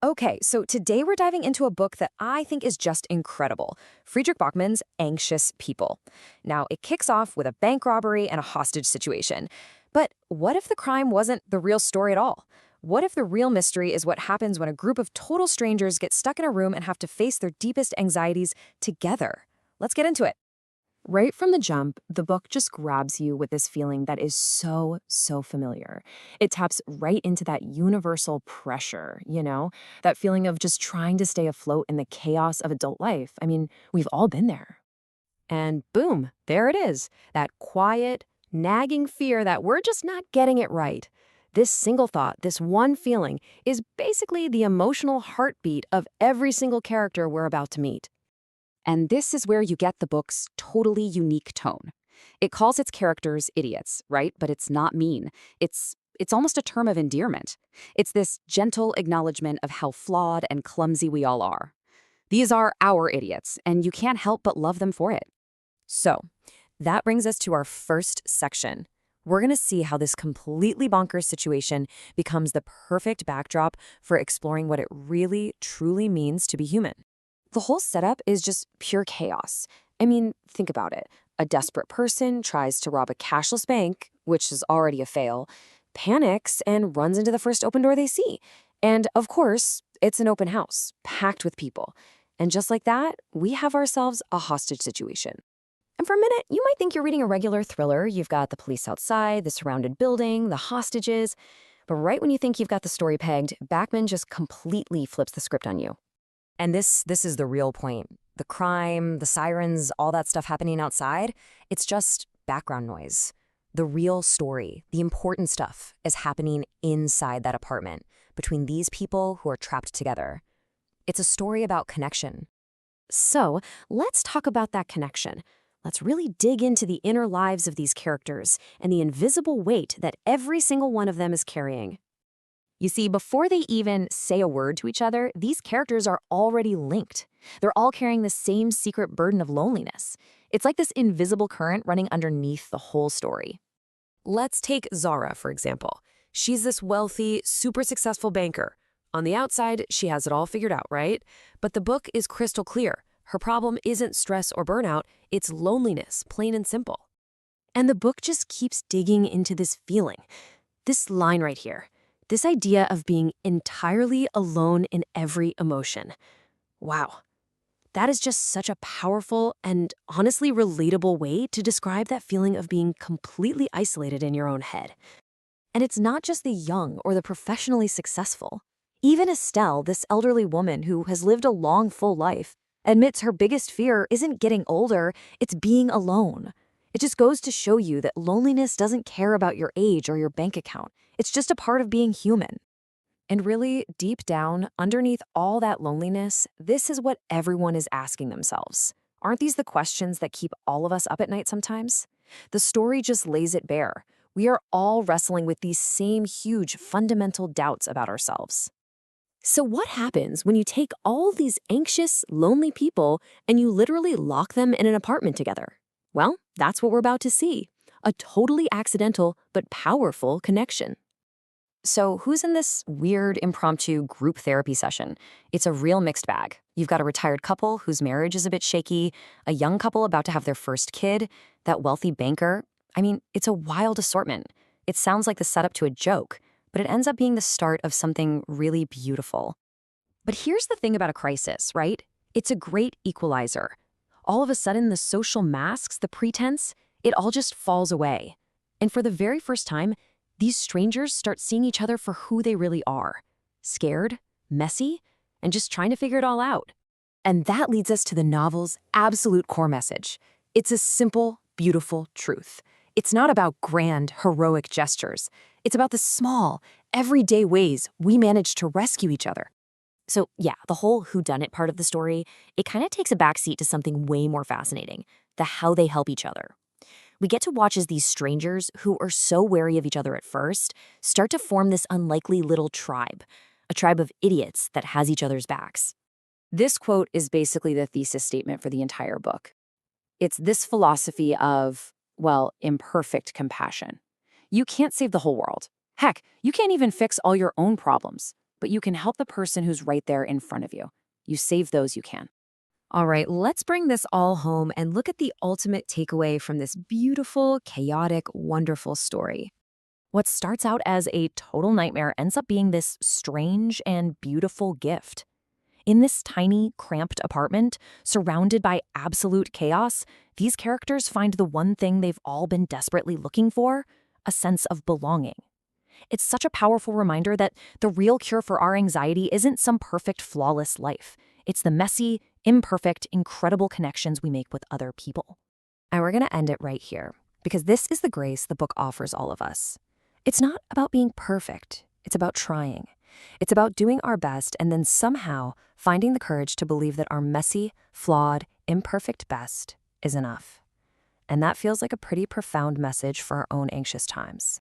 Okay, so today we're diving into a book that I think is just incredible, Friedrich Backman's Anxious People. Now, it kicks off with a bank robbery and a hostage situation. But what if the crime wasn't the real story at all? What if the real mystery is what happens when a group of total strangers get stuck in a room and have to face their deepest anxieties together? Let's get into it. Right from the jump, the book just grabs you with this feeling that is so familiar. It taps right into that universal pressure, that feeling of just trying to stay afloat in the chaos of adult life. I mean, we've all been there. And boom, there it is, that quiet, nagging fear that we're just not getting it right. This single thought, this one feeling, is basically the emotional heartbeat of every single character we're about to meet. And this is where you get the book's totally unique tone. It calls its characters idiots, right? But it's not mean. It's almost a term of endearment. It's this gentle acknowledgement of how flawed and clumsy we all are. These are our idiots, and you can't help but love them for it. So, that brings us to our first section. We're going to see how this completely bonkers situation becomes the perfect backdrop for exploring what it really, truly means to be human. The whole setup is just pure chaos. I mean, think about it. A desperate person tries to rob a cashless bank, which is already a fail, panics and runs into the first open door they see. And of course, it's an open house, packed with people. And just like that, we have ourselves a hostage situation. And for a minute, you might think you're reading a regular thriller. You've got the police outside, the surrounded building, the hostages. But right when you think you've got the story pegged, Backman just completely flips the script on you. And this is the real point. The crime, the sirens, all that stuff happening outside, it's just background noise. The real story, the important stuff, is happening inside that apartment, between these people who are trapped together. It's a story about connection. So, let's talk about that connection. Let's really dig into the inner lives of these characters and the invisible weight that every single one of them is carrying. You see, before they even say a word to each other, these characters are already linked. They're all carrying the same secret burden of loneliness. It's like this invisible current running underneath the whole story. Let's take Zara, for example. She's this wealthy, super successful banker. On the outside, she has it all figured out, right? But the book is crystal clear. Her problem isn't stress or burnout, it's loneliness, plain and simple. And the book just keeps digging into this feeling. This line right here. This idea of being entirely alone in every emotion. Wow. That is just such a powerful and honestly relatable way to describe that feeling of being completely isolated in your own head. And it's not just the young or the professionally successful. Even Estelle, this elderly woman who has lived a long, full life, admits her biggest fear isn't getting older, it's being alone. It just goes to show you that loneliness doesn't care about your age or your bank account. It's just a part of being human. And really, deep down, underneath all that loneliness, this is what everyone is asking themselves. Aren't these the questions that keep all of us up at night sometimes? The story just lays it bare. We are all wrestling with these same huge fundamental doubts about ourselves. So what happens when you take all these anxious, lonely people and you literally lock them in an apartment together? Well, that's what we're about to see. A totally accidental but powerful connection. So who's in this weird, impromptu group therapy session? It's a real mixed bag. You've got a retired couple whose marriage is a bit shaky, a young couple about to have their first kid, that wealthy banker. I mean, it's a wild assortment. It sounds like the setup to a joke, but it ends up being the start of something really beautiful. But here's the thing about a crisis, right? It's a great equalizer. All of a sudden, the social masks, the pretense, it all just falls away. And for the very first time, these strangers start seeing each other for who they really are. Scared, messy, and just trying to figure it all out. And that leads us to the novel's absolute core message. It's a simple, beautiful truth. It's not about grand, heroic gestures. It's about the small, everyday ways we manage to rescue each other. So yeah, the whole whodunit part of the story, it kind of takes a backseat to something way more fascinating, the how they help each other. We get to watch as these strangers, who are so wary of each other at first, start to form this unlikely little tribe, a tribe of idiots that has each other's backs. This quote is basically the thesis statement for the entire book. It's this philosophy of, well, imperfect compassion. You can't save the whole world. Heck, you can't even fix all your own problems. but you can help the person who's right there in front of you. You save those you can. All right, let's bring this all home and look at the ultimate takeaway from this beautiful, chaotic, wonderful story. What starts out as a total nightmare ends up being this strange and beautiful gift. In this tiny, cramped apartment, surrounded by absolute chaos, these characters find the one thing they've all been desperately looking for: a sense of belonging. It's such a powerful reminder that the real cure for our anxiety isn't some perfect, flawless life. It's the messy, imperfect, incredible connections we make with other people. And we're going to end it right here, because this is the grace the book offers all of us. It's not about being perfect. It's about trying. It's about doing our best and then somehow finding the courage to believe that our messy, flawed, imperfect best is enough. And that feels like a pretty profound message for our own anxious times.